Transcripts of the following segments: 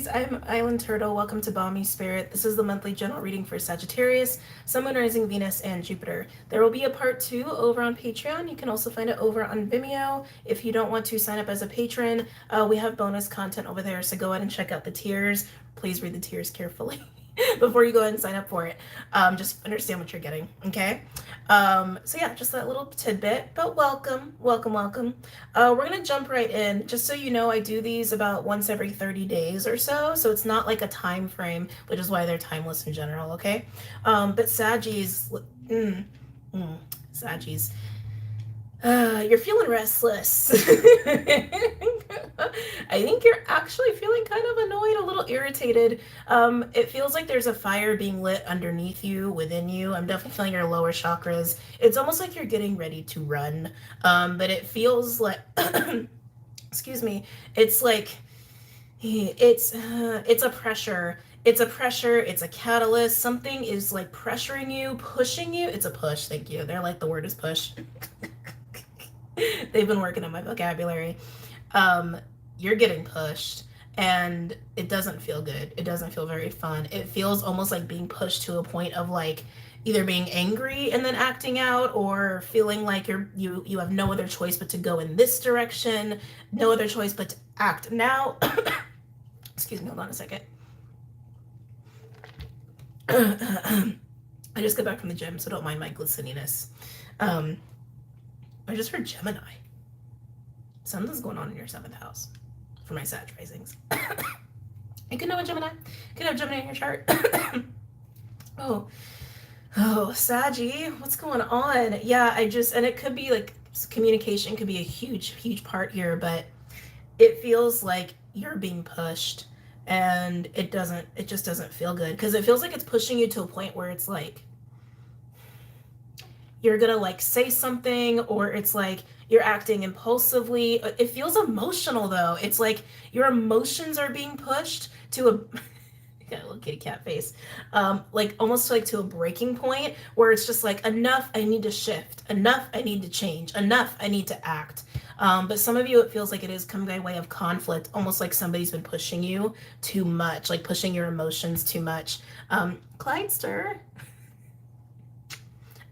guys, I'm Island Turtle. Welcome to BOMISpirit. This is the monthly general reading for Sagittarius, Sun, Moon, Rising, Venus, and Jupiter. There will be a part 2 over on Patreon. You can also find it over on Vimeo. If you don't want to sign up as a patron, we have bonus content over there, so go ahead and check out the tiers. Please read the tiers carefully before you go ahead and sign up for it. Just understand what you're getting, okay? So yeah, just that little tidbit, but welcome. We're gonna jump right in. Just so you know, I do these about once every 30 days or so it's not like a time frame, which is why they're timeless in general, okay? But Saggies, Saggies, you're feeling restless. I think you're actually feeling kind of annoyed, a little irritated. It feels like there's a fire being lit underneath you, within you. I'm definitely feeling your lower chakras. It's almost like you're getting ready to run. But it feels like, excuse me, it's like, it's a pressure. It's a pressure, it's a catalyst. Something is like pressuring you, pushing you. It's a push, thank you. They're like, the word is push. They've been working on my vocabulary. You're getting pushed and it doesn't feel good. It doesn't feel very fun. It feels almost like being pushed to a point of like either being angry and then acting out, or feeling like you have no other choice but to go in this direction, no other choice but to act now. Excuse me, hold on a second. I just got back from the gym, so don't mind my glisteniness. I just heard Gemini. Something's going on in your 7th house for my Sag risings. You could know a Gemini. You could have Gemini in your chart. oh, Saggy, what's going on? Yeah, and it could be like communication could be a huge part here, but it feels like you're being pushed and it just doesn't feel good, because it feels like it's pushing you to a point where it's like you're gonna like say something, or it's like you're acting impulsively. It feels emotional though. It's like your emotions are being pushed to a got a little kitty cat face, like almost like to a breaking point where it's just like, enough, I need to shift, enough, I need to change, enough, I need to act. But some of you, it feels like it is coming by way of conflict, almost like somebody's been pushing you too much, like pushing your emotions too much. Clydester,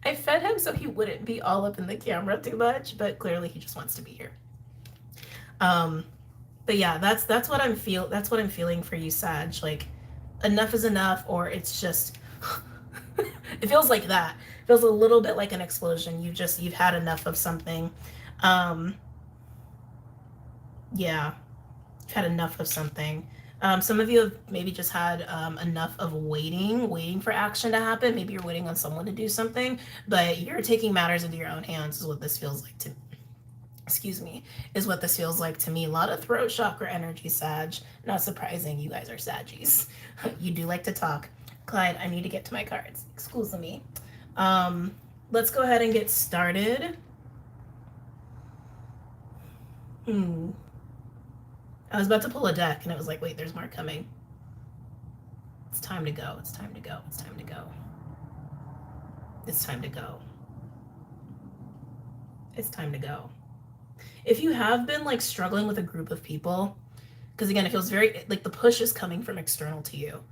I fed him so he wouldn't be all up in the camera too much, but clearly he just wants to be here. But yeah, that's what I'm feeling for you, Sag. Like, enough is enough, or it's just it feels like that. It feels a little bit like an explosion. You've had enough of something. Yeah, you've had enough of something. Some of you have maybe just had enough of waiting for action to happen. Maybe you're waiting on someone to do something, but you're taking matters into your own hands is what this feels like to me. Excuse me, is what this feels like to me. A lot of throat chakra energy, Sag. Not surprising, you guys are Saggies. You do like to talk. Clyde, I need to get to my cards. Excuse me. Let's go ahead and get started. I was about to pull a deck and it was like, wait, there's more coming. It's time to go. It's time to go. It's time to go. It's time to go. It's time to go. If you have been like struggling with a group of people, because again, it feels very like the push is coming from external to you.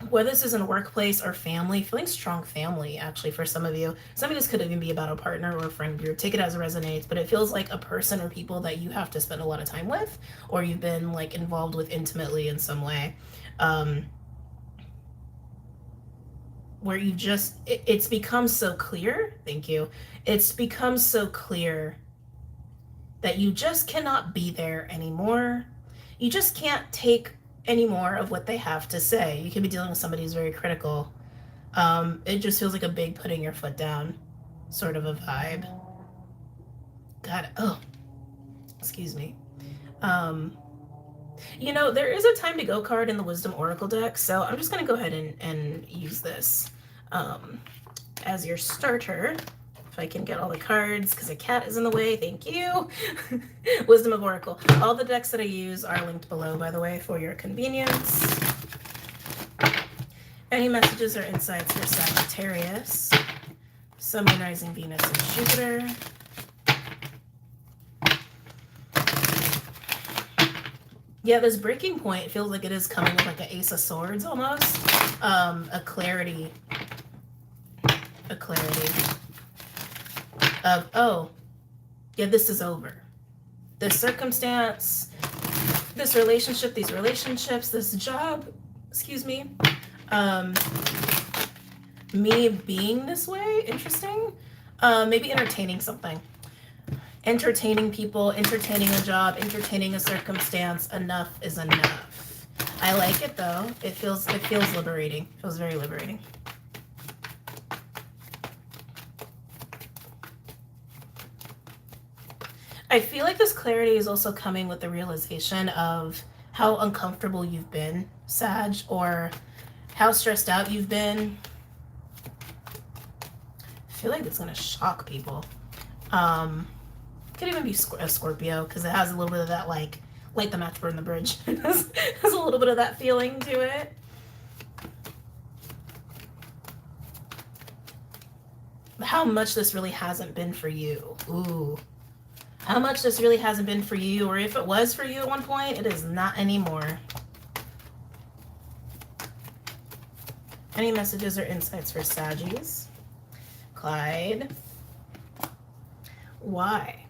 Whether this is in a workplace or family, feeling strong family, actually, for some of you. Some of this could even be about a partner or a friend group. Take it as it resonates, but it feels like a person or people that you have to spend a lot of time with, or you've been like involved with intimately in some way. Where you just, it's become so clear, thank you. It's become so clear that you just cannot be there anymore. You just can't take any more of what they have to say. You can be dealing with somebody who's very critical. It just feels like a big putting your foot down sort of a vibe. God, oh, excuse me. You know, there is a time to go card in the Wisdom Oracle deck, so I'm just gonna go ahead and use this as your starter. If I can get all the cards, because a cat is in the way, thank you. Wisdom of Oracle. All the decks that I use are linked below, by the way, for your convenience. Any messages or insights for Sagittarius, Sun, Moon, Rising, Venus, and Jupiter. Yeah, this breaking point feels like it is coming with like an Ace of Swords almost. A clarity of, oh, yeah, this is over. This circumstance, this relationship, these relationships, this job, excuse me, me being this way, interesting. Maybe entertaining something. Entertaining people, entertaining a job, entertaining a circumstance. Enough is enough. I like it though. It feels liberating. It feels very liberating. I feel like this clarity is also coming with the realization of how uncomfortable you've been, Sag, or how stressed out you've been. I feel like it's going to shock people. Could even be a Scorpio, because it has a little bit of that, like, light the match, burn the bridge. It has a little bit of that feeling to it. How much this really hasn't been for you. Ooh. How much this really hasn't been for you, or if it was for you at one point, it is not anymore. Any messages or insights for Saggies? Clyde. Why?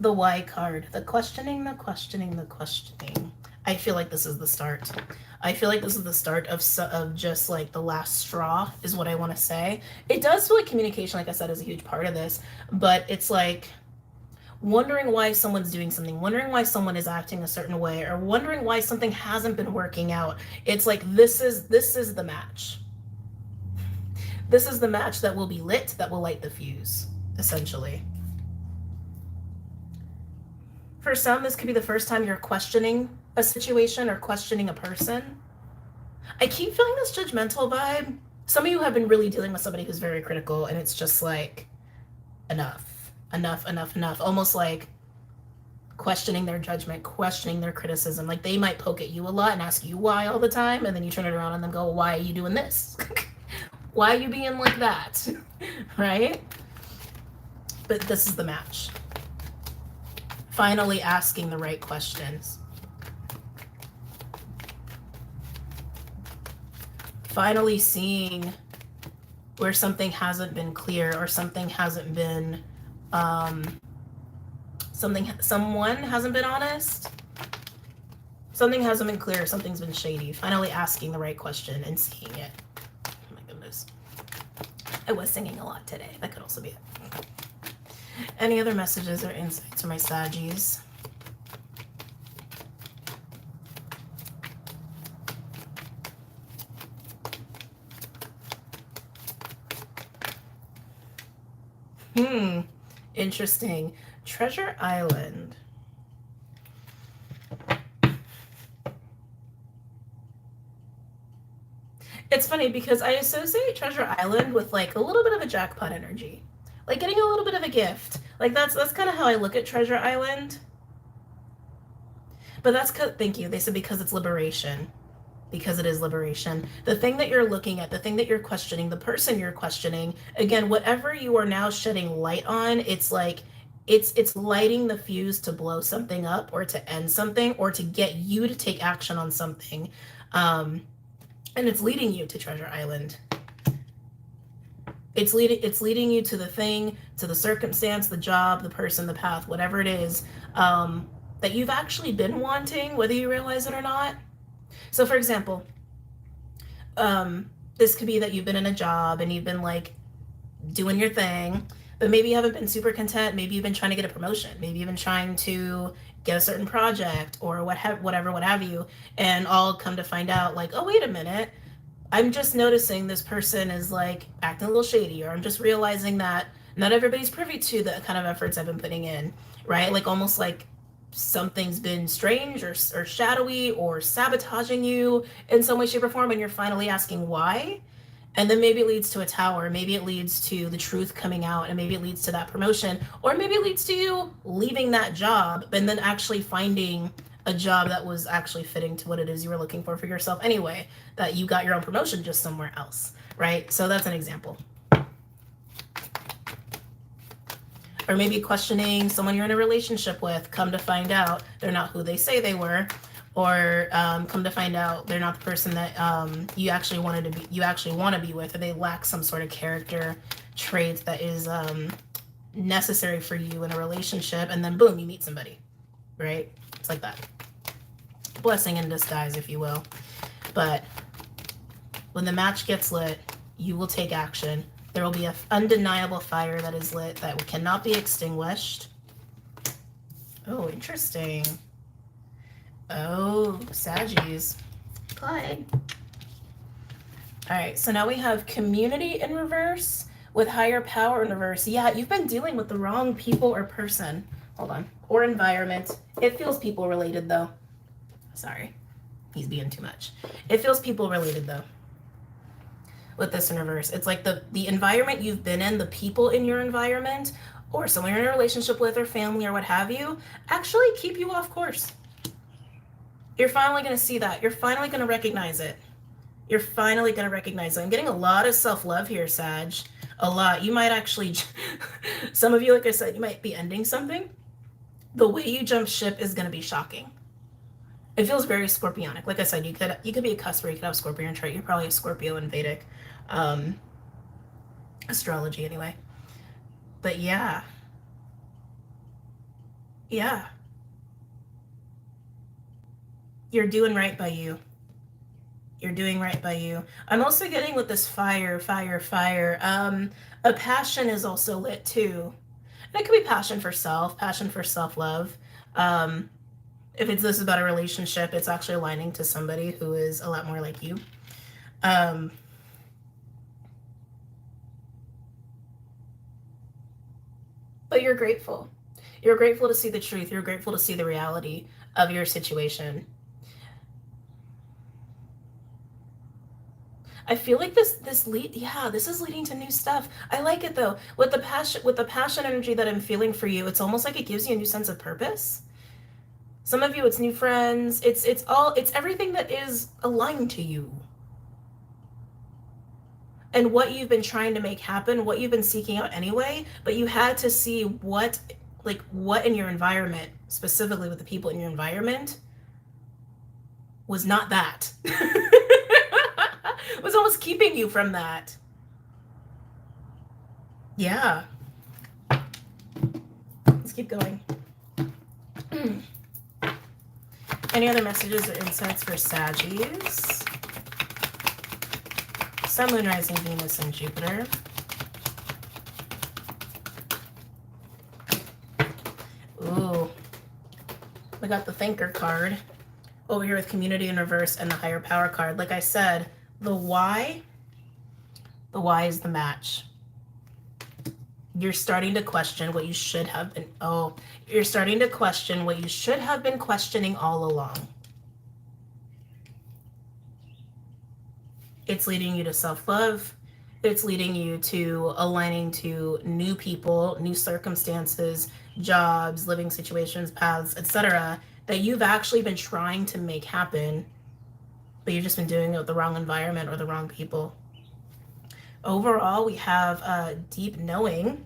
The why card. The questioning, the questioning, the questioning. I feel like this is the start. I feel like this is the start of just like the last straw is what I want to say. It does feel like communication, like I said, is a huge part of this, but it's like wondering why someone's doing something, wondering why someone is acting a certain way, or wondering why something hasn't been working out. It's like this is the match. This is the match that will be lit, that will light the fuse, essentially. For some, this could be the first time you're questioning a situation or questioning a person. I keep feeling this judgmental vibe. Some of you have been really dealing with somebody who's very critical, and it's just like, enough. Almost like questioning their judgment, questioning their criticism. Like they might poke at you a lot and ask you why all the time, and then you turn it around and then go, why are you doing this? Why are you being like that? Right? But this is the match. Finally asking the right questions. Finally seeing where something hasn't been clear, or something hasn't been someone hasn't been honest, something hasn't been clear, something's been shady. Finally asking the right question and seeing it. Oh my goodness, I was singing a lot today. That could also be it. Any other messages or insights for my Saggies? Interesting. Treasure Island. It's funny because I associate Treasure Island with like a little bit of a jackpot energy. Like getting a little bit of a gift. Like that's kind of how I look at Treasure Island. But that's thank you. They said because it's liberation. Because it is liberation. The thing that you're looking at, the thing that you're questioning, the person you're questioning, again, whatever you are now shedding light on, it's like it's lighting the fuse to blow something up, or to end something, or to get you to take action on something. And it's leading you to Treasure Island. It's leading you to the thing, to the circumstance, the job, the person, the path, whatever it is, that you've actually been wanting, whether you realize it or not. So for example, this could be that you've been in a job and you've been like doing your thing, but maybe you haven't been super content. Maybe you've been trying to get a promotion. Maybe you've been trying to get a certain project or what have you. And I'll come to find out like, oh, wait a minute. I'm just noticing this person is like acting a little shady, or I'm just realizing that not everybody's privy to the kind of efforts I've been putting in, right? Like almost like something's been strange or shadowy or sabotaging you in some way, shape, or form, and you're finally asking why. And then maybe it leads to a tower, maybe it leads to the truth coming out, and maybe it leads to that promotion, or maybe it leads to you leaving that job and then actually finding a job that was actually fitting to what it is you were looking for yourself anyway, that you got your own promotion just somewhere else, right? So that's an example. Or maybe questioning someone you're in a relationship with, come to find out they're not who they say they were, or come to find out they're not the person that you actually want to be with, or they lack some sort of character trait that is necessary for you in a relationship, and then boom, you meet somebody, right? It's like that. Blessing in disguise, if you will. But when the match gets lit, you will take action. There will be an undeniable fire that is lit that cannot be extinguished. Oh, interesting. Oh, Saggies. Clyde. All right, so now we have community in reverse with higher power in reverse. Yeah, you've been dealing with the wrong people or person. Hold on. Or environment. It feels people related, though. Sorry. He's being too much. It feels people related, though. With this in reverse, it's like the environment you've been in, the people in your environment, or someone you're in a relationship with, or family, or what have you, actually keep you off course. You're finally going to see that. You're finally going to recognize it. You're finally going to recognize it. I'm getting a lot of self-love here, Sag. A lot. You might actually, some of you, like I said, you might be ending something. The way you jump ship is going to be shocking. It feels very Scorpionic. Like I said, you could be a cusp, or you could have Scorpion trait. You're probably a Scorpio in Vedic astrology anyway. But yeah. You're doing right by you. You're doing right by you. I'm also getting with this fire. A passion is also lit too. And it could be passion for self, passion for self-love. If this is about a relationship, it's actually aligning to somebody who is a lot more like you. But you're grateful. You're grateful to see the truth. You're grateful to see the reality of your situation. I feel like this is leading to new stuff. I like it though. With the passion energy that I'm feeling for you, it's almost like it gives you a new sense of purpose. Some of you, it's new friends. It's everything that is aligned to you. And what you've been trying to make happen, what you've been seeking out anyway, but you had to see what in your environment, specifically with the people in your environment, was not that. Was almost keeping you from that. Yeah. Let's keep going. Any other messages or insights for Saggies? Sun, Moon, Rising, Venus, and Jupiter. Ooh. We got the Thinker card over here with Community in Reverse and the Higher Power card. Like I said, the why is the match. You're starting to question what you should have been. You're starting to question what you should have been questioning all along. It's leading you to self-love. It's leading you to aligning to new people, new circumstances, jobs, living situations, paths, etc., that you've actually been trying to make happen, but you've just been doing it with the wrong environment or the wrong people. Overall, we have deep knowing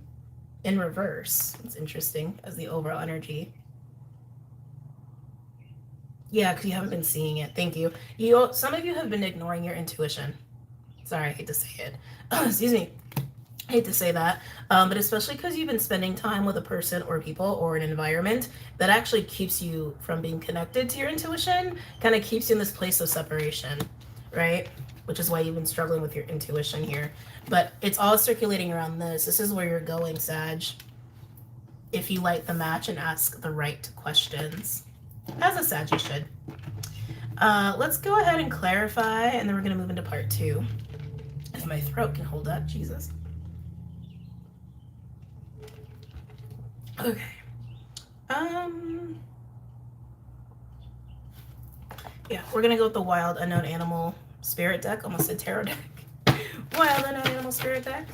in reverse. It's interesting as the overall energy. Yeah, because you haven't been seeing it. Thank you. Some of you have been ignoring your intuition. Sorry, I hate to say it. Excuse me. I hate to say that. But especially because you've been spending time with a person or people or an environment that actually keeps you from being connected to your intuition, kind of keeps you in this place of separation, right? Which is why you've been struggling with your intuition here. But it's all circulating around this. This is where you're going, Sag. If you light the match and ask the right questions. As a Saggy should. Let's go ahead and clarify, and then we're going to move into part 2. If my throat can hold up, Jesus. Okay. Yeah, we're going to go with the Wild Unknown Animal Spirit deck. Almost said tarot deck. Wild Unknown Animal Spirit deck.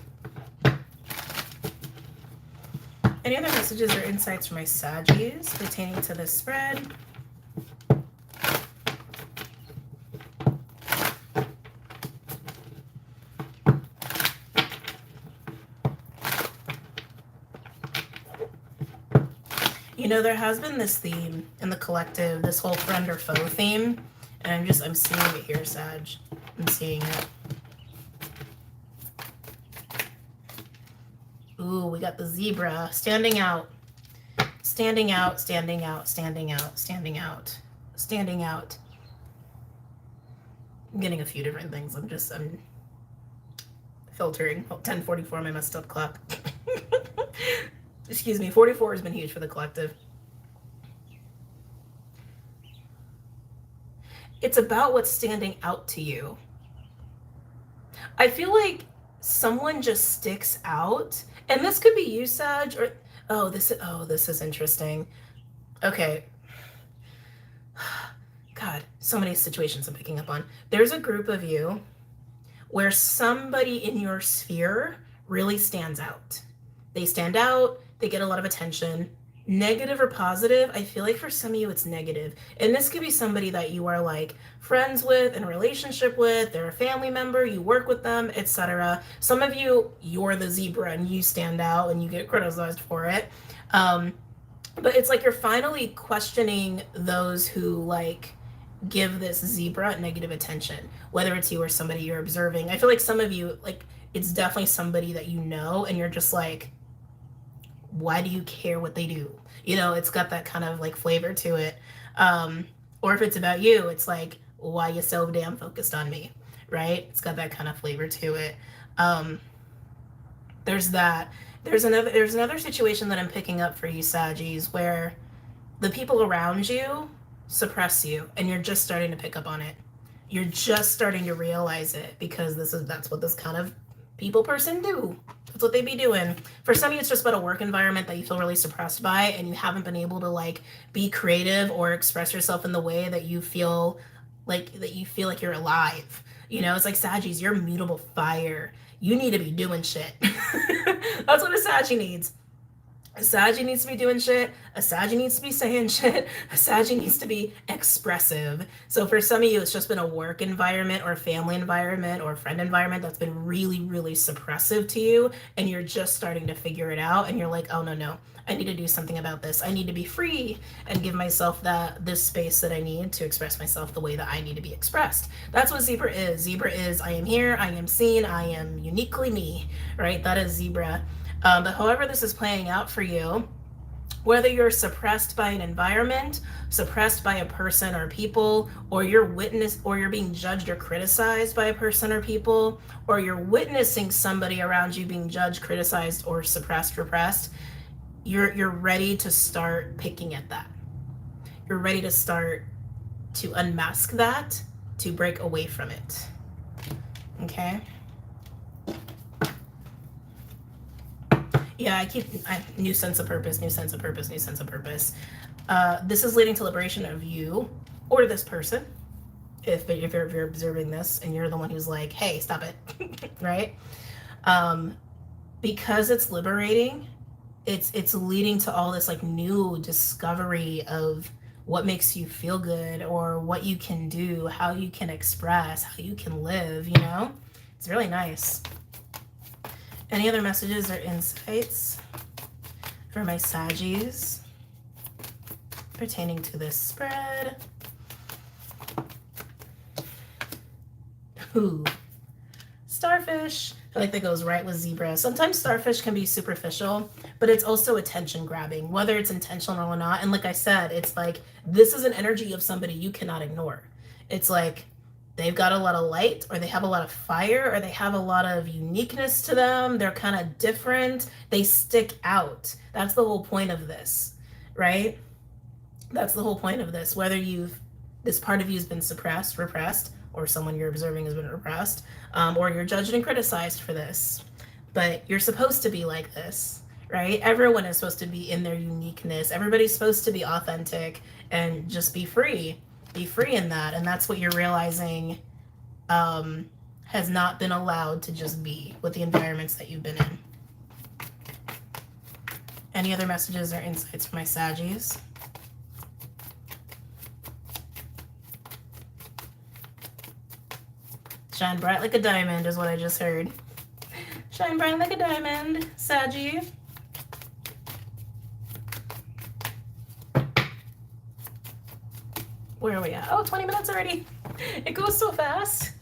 Any other messages or insights for my Saggies pertaining to this spread? You know, there has been this theme in the collective, this whole friend or foe theme, and I'm seeing it here, Sag. I'm seeing it. Ooh, we got the zebra standing out. Standing out, standing out, standing out, standing out, standing out. I'm getting a few different things. I'm filtering. 10:44, my messed up clock. Excuse me, 44 has been huge for the collective. It's about what's standing out to you. I feel like someone just sticks out, and this could be you, Sag, or this is interesting. Okay. God, so many situations I'm picking up on. There's a group of you where somebody in your sphere really stands out. They stand out, they get a lot of attention. Negative or positive, I feel like for some of you it's negative. And this could be somebody that you are like friends with, in a relationship with, they're a family member, you work with them, etc. Some of you, you're the zebra and you stand out and you get criticized for it. But it's like you're finally questioning those who like give this zebra negative attention, whether it's you or somebody you're observing. I feel like some of you, like, it's definitely somebody that you know and you're just like, why do you care what they do? You know, it's got that kind of like flavor to it. Or if it's about you, it's like, why you so damn focused on me, right? It's got that kind of flavor to it. There's that. There's another situation that I'm picking up for you, Saggies, where the people around you suppress you and you're just starting to pick up on it. You're just starting to realize it because that's what this kind of people person do. That's what they be doing. For some of you, it's just about a work environment that you feel really suppressed by and you haven't been able to like be creative or express yourself in the way that you feel like you're alive. You know, it's like Saggies, you're mutable fire. You need to be doing shit. That's what a Saggy needs. A Saggy needs to be doing shit. A Saggy needs to be saying shit. A Saggy needs to be expressive. So for some of you, it's just been a work environment or a family environment or a friend environment that's been really, really suppressive to you. And you're just starting to figure it out. And you're like, oh, no. I need to do something about this. I need to be free and give myself this space that I need to express myself the way that I need to be expressed. That's what zebra is. Zebra is, I am here, I am seen, I am uniquely me, right? That is zebra. But however this is playing out for you, whether you're suppressed by an environment, suppressed by a person or people, or you're being judged or criticized by a person or people, or you're witnessing somebody around you being judged, criticized, or suppressed, repressed, you're ready to start picking at that. You're ready to start to unmask that, to break away from it. Okay? Yeah, new sense of purpose, new sense of purpose, new sense of purpose. This is leading to liberation of you or this person. If you're observing this and you're the one who's like, hey, stop it, right? Because it's liberating, it's leading to all this like new discovery of what makes you feel good or what you can do, how you can express, how you can live, you know? It's really nice. Any other messages or insights for my Saggies pertaining to this spread? Ooh, starfish. I feel like that goes right with zebra. Sometimes starfish can be superficial, but it's also attention grabbing, whether it's intentional or not. And like I said, it's like, this is an energy of somebody you cannot ignore. It's like, they've got a lot of light, or they have a lot of fire, or they have a lot of uniqueness to them. They're kind of different. They stick out. That's the whole point of this, right? That's the whole point of this. Whether this part of you has been suppressed, repressed, or someone you're observing has been repressed, or you're judged and criticized for this. But you're supposed to be like this, right? Everyone is supposed to be in their uniqueness. Everybody's supposed to be authentic and just be free. Be free in that. And that's what you're realizing has not been allowed to just be with the environments that you've been in. Any other messages or insights for my Saggies? Shine bright like a diamond is what I just heard. Shine bright like a diamond, Saggy. Where are we at? Oh, 20 minutes already. It goes so fast.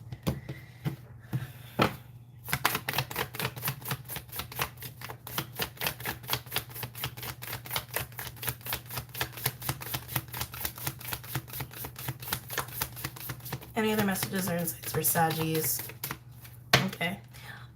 Any other messages or insights for Saggies? Okay.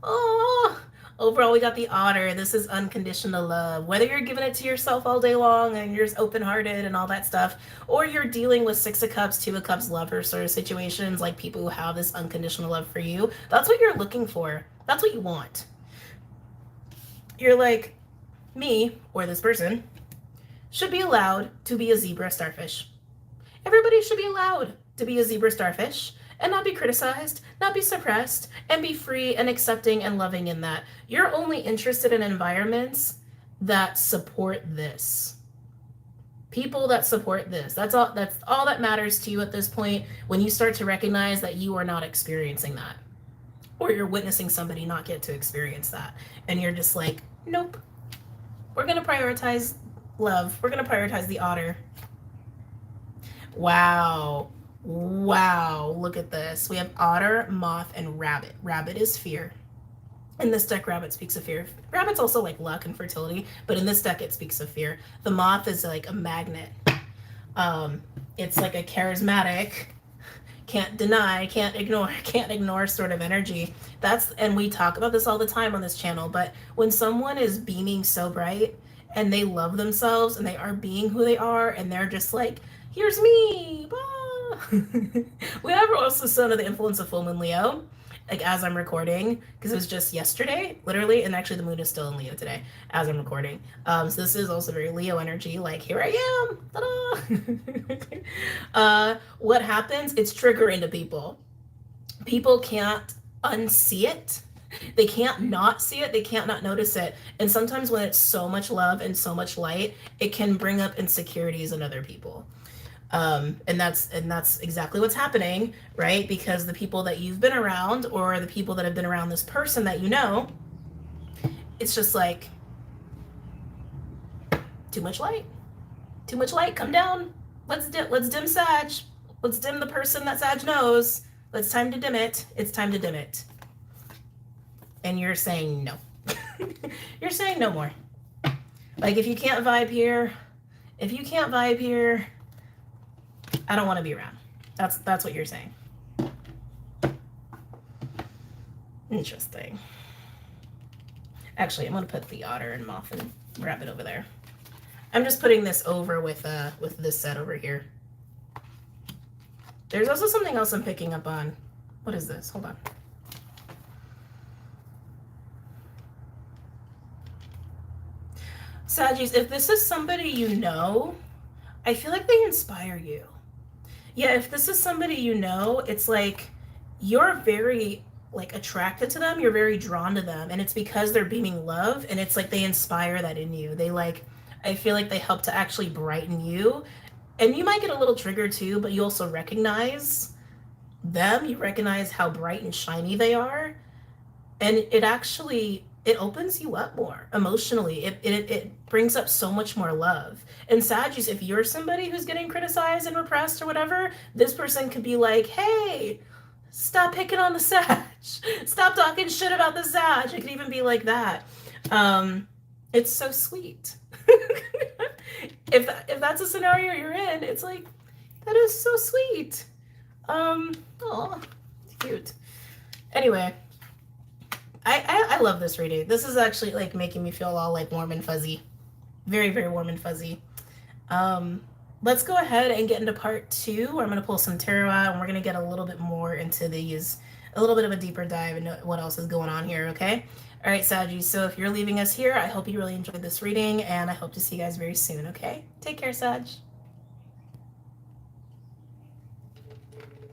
Oh, overall, we got the Otter. This is unconditional love. Whether you're giving it to yourself all day long and you're just open-hearted and all that stuff, or you're dealing with 6 of Cups, 2 of Cups lover sort of situations, like people who have this unconditional love for you, that's what you're looking for. That's what you want. You're like, me, or this person, should be allowed to be a zebra starfish. Everybody should be allowed to be a zebra starfish and not be criticized, not be suppressed, and be free and accepting and loving in that. You're only interested in environments that support this. People that support this. That's all that matters to you at this point, when you start to recognize that you are not experiencing that. Or you're witnessing somebody not get to experience that. And you're just like, nope. We're going to prioritize love. We're going to prioritize the Otter. Wow. Wow, look at this. We have Otter, Moth, and Rabbit. Rabbit is fear. In this deck, Rabbit speaks of fear. Rabbit's also like luck and fertility, but in this deck, it speaks of fear. The Moth is like a magnet. It's like a charismatic, can't deny, can't ignore sort of energy. And we talk about this all the time on this channel, but when someone is beaming so bright and they love themselves and they are being who they are and they're just like, here's me, blah. We have also some of the influence of full moon Leo, like as I'm recording, because it was just yesterday, literally, and actually the moon is still in Leo today as I'm recording. So this is also very Leo energy, like here I am, ta-da! What happens? It's triggering to people. People can't unsee it. They can't not see it. They can't not notice it. And sometimes when it's so much love and so much light, it can bring up insecurities in other people. And that's exactly what's happening, right? Because the people that you've been around, or the people that have been around this person that you know, it's just like, too much light, come down. Let's dim Sag. Let's dim the person that Sag knows. It's time to dim it. It's time to dim it. And you're saying no. You're saying no more. Like, if you can't vibe here, I don't want to be around. That's what you're saying. Interesting. Actually, I'm going to put the Otter and Moth and Rabbit over there. I'm just putting this over with this set over here. There's also something else I'm picking up on. What is this? Hold on. Saggies, if this is somebody you know, I feel like they inspire you. Yeah, if this is somebody you know, it's like you're very like attracted to them, you're very drawn to them, and it's because they're beaming love, and it's like they inspire that in you. They like, I feel like they help to actually brighten you, and you might get a little triggered too, but you also recognize them, you recognize how bright and shiny they are, and it opens you up more emotionally. It brings up so much more love. And Saggies, if you're somebody who's getting criticized and repressed or whatever, this person could be like, hey, stop picking on the Sag. Stop talking shit about the Sag. It could even be like that. It's so sweet. If that's a scenario you're in, it's like, that is so sweet. Oh, cute. Anyway. I love this reading. This is actually like making me feel all like warm and fuzzy. Very, very warm and fuzzy. Let's go ahead and get into part 2, where I'm going to pull some tarot out, and we're going to get a little bit more into these, a little bit of a deeper dive into what else is going on here, okay? All right, Saggies, so if you're leaving us here, I hope you really enjoyed this reading, and I hope to see you guys very soon, okay? Take care, Sag.